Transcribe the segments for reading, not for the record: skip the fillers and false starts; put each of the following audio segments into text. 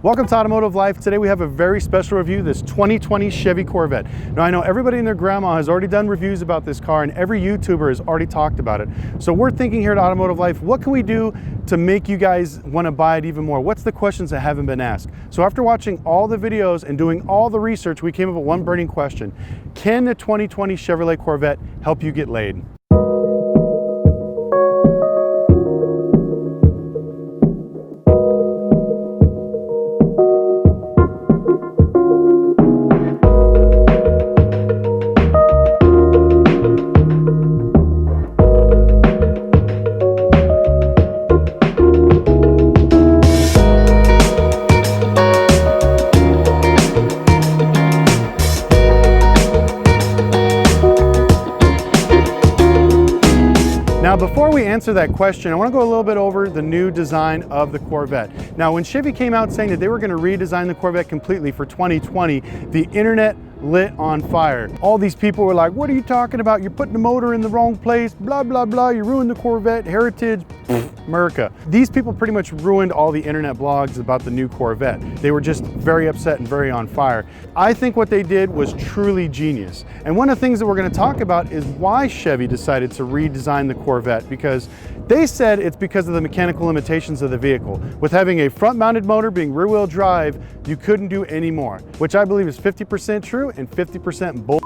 Welcome to Automotive Life. Today we have a very special review, this 2020 Chevy Corvette. Now I know everybody and their grandma has already done reviews about this car and every YouTuber has already talked about it. So we're thinking here at Automotive Life, what can we do to make you guys want to buy it even more? What's the questions that haven't been asked? So after watching all the videos and doing all the research, we came up with one burning question. Can the 2020 Chevrolet Corvette help you get laid? Now, before we answer that question, I want to go a little bit over the new design of the Corvette. Now, when Chevy came out saying that they were going to redesign the Corvette completely for 2020, the internet lit on fire. All these people were like, what are you talking about? You're putting the motor in the wrong place, blah, blah, blah. You ruined the Corvette, heritage, America. These people pretty much ruined all the internet blogs about the new Corvette. They were just very upset and very on fire. I think what they did was truly genius. And one of the things that we're going to talk about is why Chevy decided to redesign the Corvette, because they said it's because of the mechanical limitations of the vehicle. With having a front-mounted motor being rear-wheel drive, you couldn't do any more, which I believe is 50% true and 50% bull.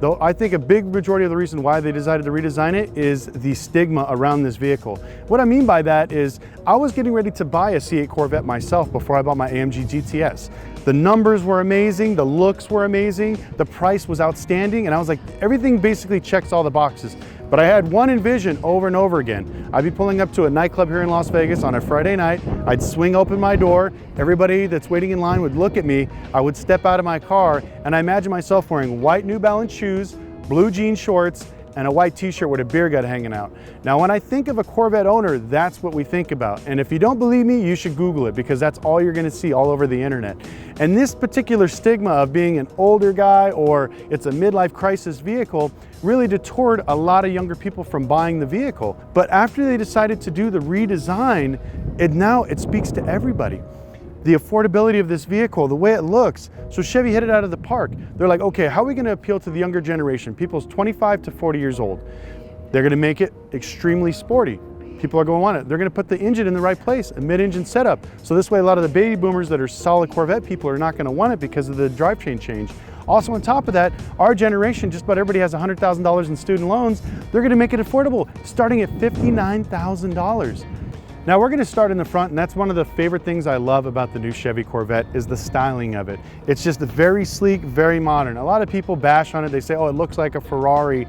Though I think a big majority of the reason why they decided to redesign it is the stigma around this vehicle. What I mean by that is I was getting ready to buy a C8 Corvette myself before I bought my AMG GTS. The numbers were amazing, the looks were amazing, the price was outstanding, and I was like, everything basically checks all the boxes. But I had one envision over and over again. I'd be pulling up to a nightclub here in Las Vegas on a Friday night. I'd swing open my door. Everybody that's waiting in line would look at me. I would step out of my car and I imagine myself wearing white New Balance shoes, blue jean shorts, and a white t-shirt with a beer gut hanging out. Now, when I think of a Corvette owner, that's what we think about. And if you don't believe me, you should Google it, because that's all you're gonna see all over the internet. And this particular stigma of being an older guy or it's a midlife crisis vehicle really detoured a lot of younger people from buying the vehicle. But after they decided to do the redesign, it speaks to everybody. The affordability of this vehicle, the way it looks. So Chevy hit it out of the park. They're like, okay, how are we gonna appeal to the younger generation? People's 25 to 40 years old. They're gonna make it extremely sporty. People are gonna want it. They're gonna put the engine in the right place, a mid-engine setup. So this way, a lot of the baby boomers that are solid Corvette people are not gonna want it because of the drivetrain change. Also on top of that, our generation, just about everybody has $100,000 in student loans. They're gonna make it affordable, starting at $59,000. Now we're gonna start in the front, and that's one of the favorite things I love about the new Chevy Corvette is the styling of it. It's just very sleek, very modern. A lot of people bash on it. They say, oh, it looks like a Ferrari.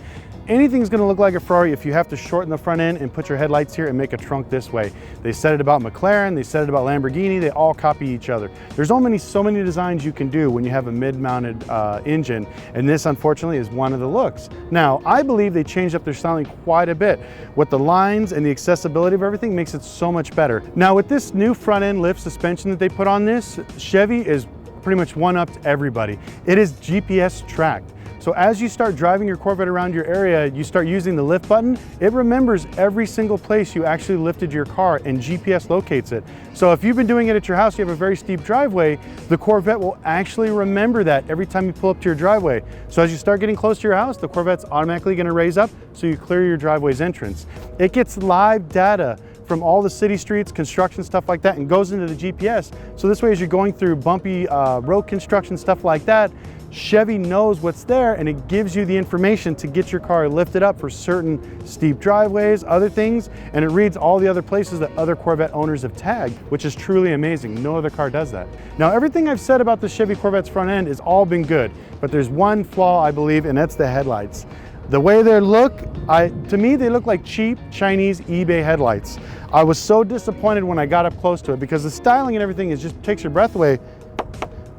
Anything's gonna look like a Ferrari if you have to shorten the front end and put your headlights here and make a trunk this way. They said it about McLaren, they said it about Lamborghini, they all copy each other. There's so many designs you can do when you have a mid-mounted engine, and this unfortunately is one of the looks. Now, I believe they changed up their styling quite a bit. With the lines and the accessibility of everything makes it so much better. Now with this new front end lift suspension that they put on this, Chevy is pretty much one-upped everybody. It is GPS tracked. So as you start driving your Corvette around your area, you start using the lift button, it remembers every single place you actually lifted your car and GPS locates it. So if you've been doing it at your house, you have a very steep driveway, the Corvette will actually remember that every time you pull up to your driveway. So as you start getting close to your house, the Corvette's automatically gonna raise up so you clear your driveway's entrance. It gets live data from all the city streets, construction, stuff like that, and goes into the GPS. So this way, as you're going through bumpy road construction, stuff like that, Chevy knows what's there and it gives you the information to get your car lifted up for certain steep driveways, other things, and it reads all the other places that other Corvette owners have tagged, which is truly amazing. No other car does that. Now, everything I've said about the Chevy Corvette's front end has all been good, but there's one flaw, I believe, and that's the headlights. The way they look, to me, they look like cheap Chinese eBay headlights. I was so disappointed when I got up close to it because the styling and everything just takes your breath away.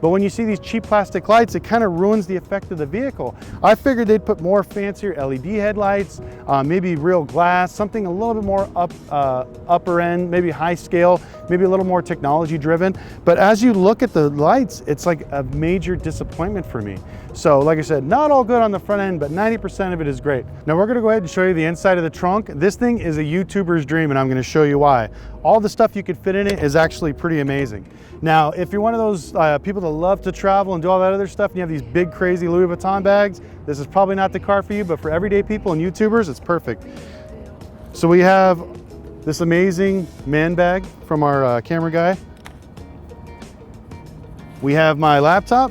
But when you see these cheap plastic lights, it kind of ruins the effect of the vehicle. I figured they'd put more fancier LED headlights, maybe real glass, something a little bit more upper end, maybe high scale, maybe a little more technology driven. But as you look at the lights, it's like a major disappointment for me. So like I said, not all good on the front end, but 90% of it is great. Now we're gonna go ahead and show you the inside of the trunk. This thing is a YouTuber's dream and I'm gonna show you why. all the stuff you could fit in it is actually pretty amazing. Now, if you're one of those people that love to travel and do all that other stuff, and you have these big crazy Louis Vuitton bags, this is probably not the car for you, but for everyday people and YouTubers, it's perfect. So we have this amazing man bag from our camera guy. We have my laptop,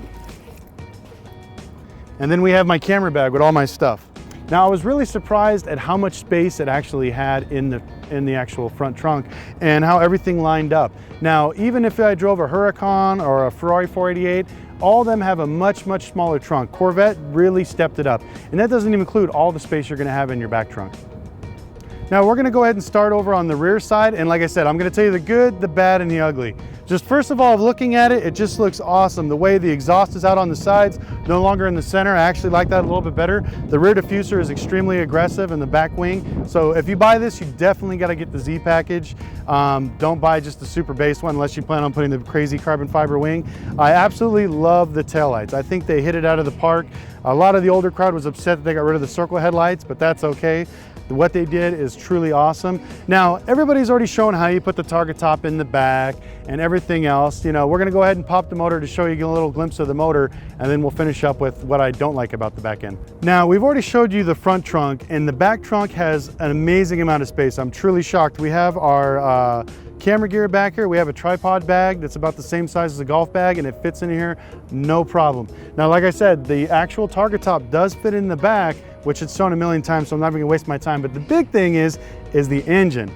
and then we have my camera bag with all my stuff. Now, I was really surprised at how much space it actually had in the actual front trunk and how everything lined up. Now, even if I drove a Huracan or a Ferrari 488, all of them have a much, much smaller trunk. Corvette really stepped it up. And that doesn't even include all the space you're gonna have in your back trunk. Now, we're gonna go ahead and start over on the rear side. And like I said, I'm gonna tell you the good, the bad, and the ugly. Just first of all, looking at it, it just looks awesome. The way the exhaust is out on the sides, no longer in the center. I actually like that a little bit better. The rear diffuser is extremely aggressive in the back wing. So if you buy this, you definitely gotta get the Z package. Don't buy just the super base one unless you plan on putting the crazy carbon fiber wing. I absolutely love the taillights. I think they hit it out of the park. A lot of the older crowd was upset that they got rid of the circle headlights, but that's okay. What they did is truly awesome. Now, everybody's already shown how you put the target top in the back and everything else. You know, we're gonna go ahead and pop the motor to show you a little glimpse of the motor, and then we'll finish up with what I don't like about the back end. Now, we've already showed you the front trunk, and the back trunk has an amazing amount of space. I'm truly shocked. We have our camera gear back here. We have a tripod bag that's about the same size as a golf bag, and it fits in here no problem. Now, like I said, the actual target top does fit in the back, which it's shown a million times, so I'm not even gonna waste my time. But the big thing is the engine.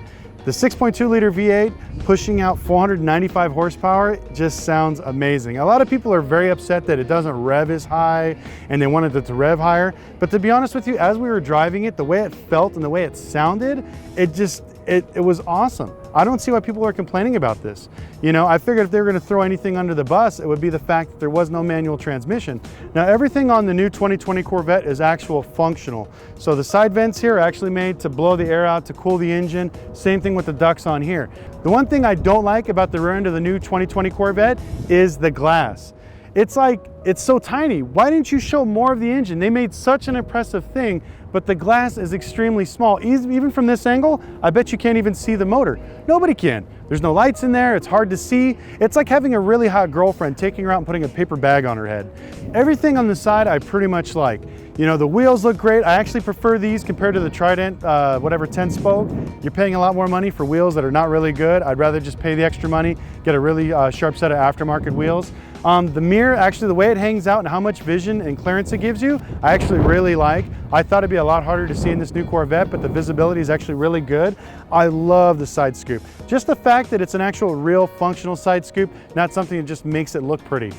The 6.2 liter V8 pushing out 495 horsepower just sounds amazing. A lot of people are very upset that it doesn't rev as high and they wanted it to rev higher. But to be honest with you, as we were driving it, the way it felt and the way it sounded, it was awesome. I don't see why people are complaining about this. You know, I figured if they were gonna throw anything under the bus, it would be the fact that there was no manual transmission. Now, everything on the new 2020 Corvette is actual functional. So the side vents here are actually made to blow the air out, to cool the engine. Same thing with the ducts on here. The one thing I don't like about the rear end of the new 2020 Corvette is the glass. It's like, it's so tiny. Why didn't you show more of the engine? They made such an impressive thing, but the glass is extremely small. Even from this angle, I bet you can't even see the motor. Nobody can. There's no lights in there, it's hard to see. It's like having a really hot girlfriend, taking her out and putting a paper bag on her head. Everything on the side I pretty much like. You know, the wheels look great. I actually prefer these compared to the Trident, whatever 10 spoke. You're paying a lot more money for wheels that are not really good. I'd rather just pay the extra money, get a really sharp set of aftermarket wheels. The mirror, actually the way it hangs out and how much vision and clearance it gives you, I actually really like. I thought it'd be a lot harder to see in this new Corvette, but the visibility is actually really good. I love the side scoop. Just the fact that it's an actual real functional side scoop, not something that just makes it look pretty.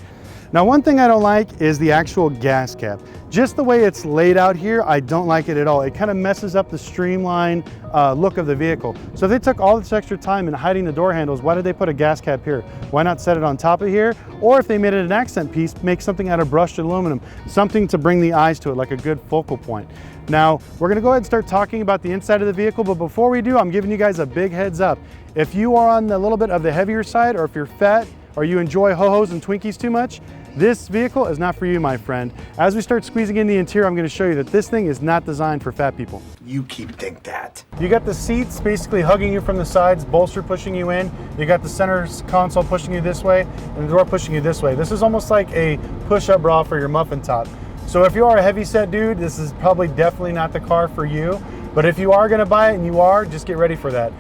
Now, one thing I don't like is the actual gas cap. Just the way it's laid out here, I don't like it at all. It kind of messes up the streamlined look of the vehicle. So if they took all this extra time in hiding the door handles, why did they put a gas cap here? Why not set it on top of here? Or if they made it an accent piece, make something out of brushed aluminum, something to bring the eyes to it, like a good focal point. Now, we're gonna go ahead and start talking about the inside of the vehicle, but before we do, I'm giving you guys a big heads up. If you are on the little bit of the heavier side, or if you're fat, or you enjoy ho-hos and Twinkies too much, this vehicle is not for you, my friend. As we start squeezing in the interior, I'm gonna show you that this thing is not designed for fat people. You think that. You got the seats basically hugging you from the sides, bolster pushing you in. You got the center console pushing you this way, and the door pushing you this way. This is almost like a push-up bra for your muffin top. So if you are a heavy set dude, this is probably definitely not the car for you. But if you are gonna buy it, and you are, just get ready for that.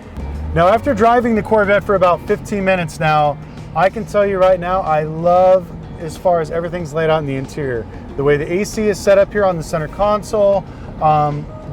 Now, after driving the Corvette for about 15 minutes now, I can tell you right now, I love as far as everything's laid out in the interior. The way the AC is set up here on the center console,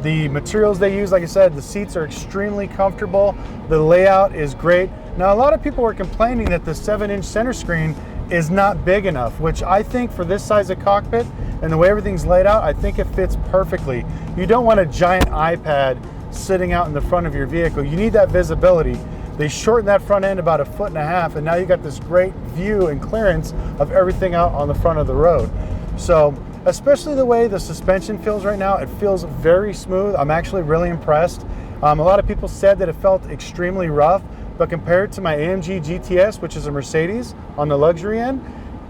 the materials they use, like I said, the seats are extremely comfortable. The layout is great. Now, a lot of people were complaining that the 7-inch center screen is not big enough, which I think for this size of cockpit and the way everything's laid out, I think it fits perfectly. You don't want a giant iPad sitting out in the front of your vehicle. You need that visibility. They shortened that front end about 1.5 feet, and now you got this great view and clearance of everything out on the front of the road. So, especially the way the suspension feels right now, it feels very smooth. I'm actually really impressed. A lot of people said that it felt extremely rough, but compared to my AMG GTS, which is a Mercedes on the luxury end,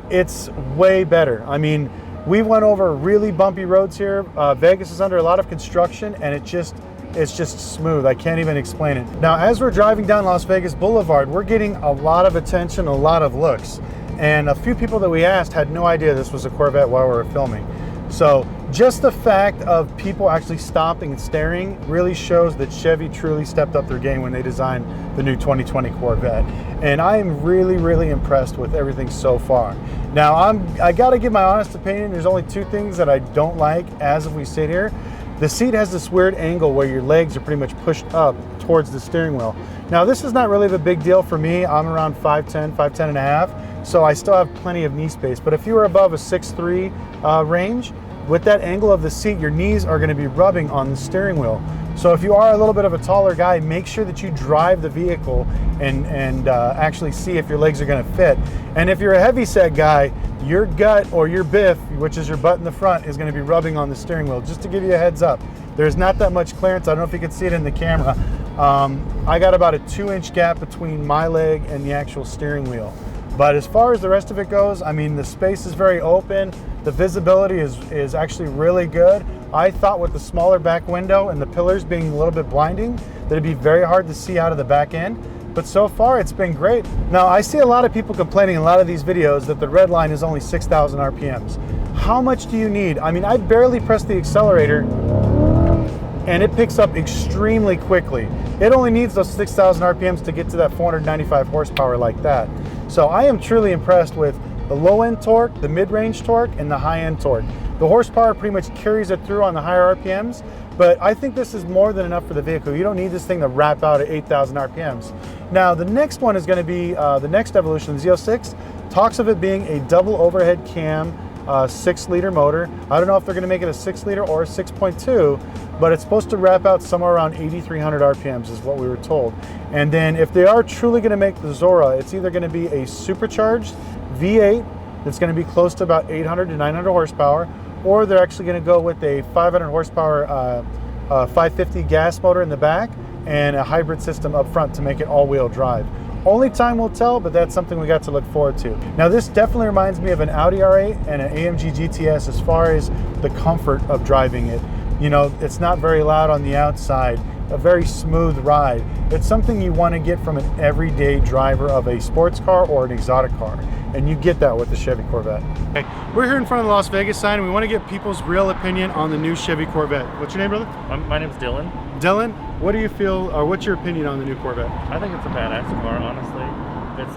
it's way better. I mean, we went over really bumpy roads here. Vegas is under a lot of construction, and it just it's just smooth. I can't even explain it. Now, as we're driving down Las Vegas Boulevard, we're getting a lot of attention, a lot of looks. And a few people that we asked had no idea this was a Corvette while we were filming. So just the fact of people actually stopping and staring really shows that Chevy truly stepped up their game when they designed the new 2020 Corvette. And I am really, really impressed with everything so far. Now, I gotta give my honest opinion. There's only two things that I don't like as if we sit here. The seat has this weird angle where your legs are pretty much pushed up towards the steering wheel. Now, this is not really the big deal for me. I'm around 5'10", 5'10 and a half, so I still have plenty of knee space. But if you were above a 6'3" range, with that angle of the seat, your knees are gonna be rubbing on the steering wheel. So if you are a little bit of a taller guy, make sure that you drive the vehicle and actually see if your legs are gonna fit. And if you're a heavy set guy, your gut or your biff, which is your butt in the front, is gonna be rubbing on the steering wheel, just to give you a heads up. There's not that much clearance. I don't know if you can see it in the camera. I got about a 2-inch gap between my leg and the actual steering wheel. But as far as the rest of it goes, I mean, the space is very open. The visibility is actually really good. I thought with the smaller back window and the pillars being a little bit blinding, that it'd be very hard to see out of the back end. But so far, it's been great. Now, I see a lot of people complaining in a lot of these videos that the red line is only 6,000 RPMs. How much do you need? I mean, I barely press the accelerator and it picks up extremely quickly. It only needs those 6,000 RPMs to get to that 495 horsepower like that. So I am truly impressed with the low-end torque, the mid-range torque, and the high-end torque. The horsepower pretty much carries it through on the higher RPMs, but I think this is more than enough for the vehicle. You don't need this thing to wrap out at 8,000 RPMs. Now, the next one is going to be the next evolution, the Z06. Talks of it being a double overhead cam 6-liter motor. I don't know if they're going to make it a 6-liter or a 6.2, but it's supposed to wrap out somewhere around 8,300 RPMs is what we were told. And then if they are truly going to make the Zora, it's either going to be a supercharged V8 that's going to be close to about 800 to 900 horsepower, or they're actually going to go with a 500 horsepower 550 gas motor in the back and a hybrid system up front to make it all-wheel drive. Only time will tell, but that's something we got to look forward to. Now, this definitely reminds me of an Audi R8 and an AMG GTS as far as the comfort of driving it. You know, it's not very loud on the outside, a very smooth ride. It's something you want to get from an everyday driver of a sports car or an exotic car, and you get that with the Chevy Corvette. Okay, we're here in front of the Las Vegas sign, and we want to get people's real opinion on the new Chevy Corvette. What's your name, brother? My name's Dylan. Dylan, what do you feel, or what's your opinion on the new Corvette? I think it's a badass car, honestly. It's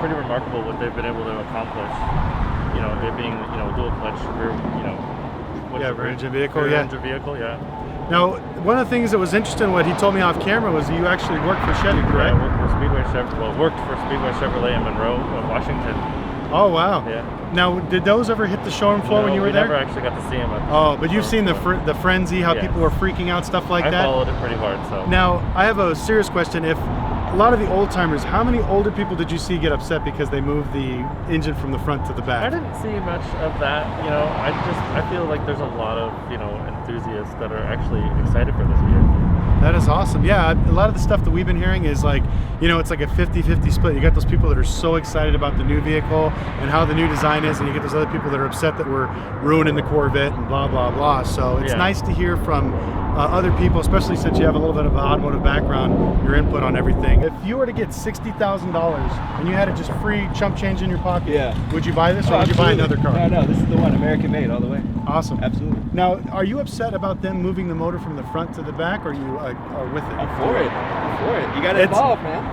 pretty remarkable what they've been able to accomplish. You know, it being, you know, dual clutch rear, you know, rear engine vehicle, rear engine vehicle, yeah. Now, one of the things that was interesting, what he told me off camera, was you actually worked for Chevy, correct? Yeah, worked for Speedway Chevrolet in Monroe, Washington. Oh, wow. Yeah. Now, did those ever hit the showroom floor when you were there? We never actually got to see them. Oh, but you've seen the frenzy, how people were freaking out, stuff like that? I followed it pretty hard, so. Now, I have a serious question. If a lot of the old timers, how many older people did you see get upset because they moved the engine from the front to the back? I didn't see much of that. You know, I feel like there's a lot of, you know, enthusiasts that are actually excited for this vehicle. That is awesome. Yeah, a lot of the stuff that we've been hearing is like, you know, it's like a 50-50 split. You got those people that are so excited about the new vehicle and how the new design is, and you get those other people that are upset that we're ruining the Corvette and blah, blah, blah. So it's nice to hear from other people, especially since you have a little bit of an automotive background, your input on everything. If you were to get $60,000 and you had it just free chump change in your pocket, would you buy this or would you buy another car? No, this is the one, American made all the way. Awesome. Absolutely. Now, are you upset about them moving the motor from the front to the back, or you are with it? I'm for it. I'm for it. You got to evolve, man.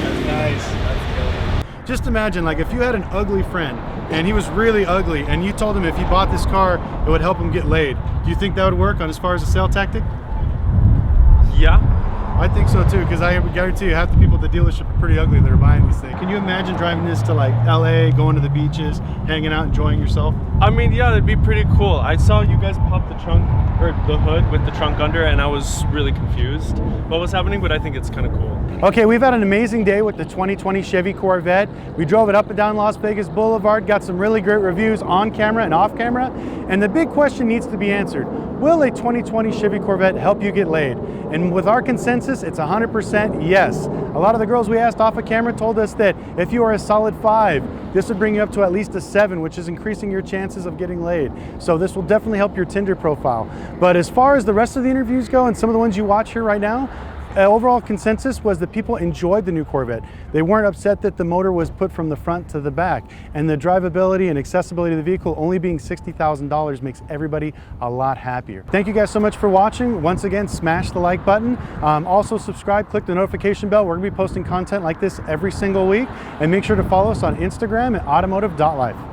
That's nice. That's good. Just imagine, like, if you had an ugly friend and he was really ugly, and you told him if he bought this car, it would help him get laid. Do you think that would work on as far as a sale tactic? Yeah. I think so too, because I guarantee you half the people at the dealership are pretty ugly that are buying these things. Can you imagine driving this to like LA, going to the beaches, hanging out, enjoying yourself? I mean, yeah, that'd be pretty cool. I saw you guys pop the trunk, or the hood with the trunk under, and I was really confused what was happening, but I think it's kind of cool. Okay, we've had an amazing day with the 2020 Chevy Corvette. We drove it up and down Las Vegas Boulevard, got some really great reviews on camera and off camera, and the big question needs to be answered. Will a 2020 Chevy Corvette help you get laid? And with our consensus, it's 100% yes. A lot of the girls we asked off of camera told us that if you are a solid 5, this would bring you up to at least a 7, which is increasing your chances of getting laid. So this will definitely help your Tinder profile. But as far as the rest of the interviews go, and some of the ones you watch here right now, overall consensus was that people enjoyed the new Corvette. They weren't upset that the motor was put from the front to the back. And the drivability and accessibility of the vehicle only being $60,000 makes everybody a lot happier. Thank you guys so much for watching. Once again, smash the like button. Also subscribe, click the notification bell. We're gonna be posting content like this every single week. And make sure to follow us on Instagram at automotive.life.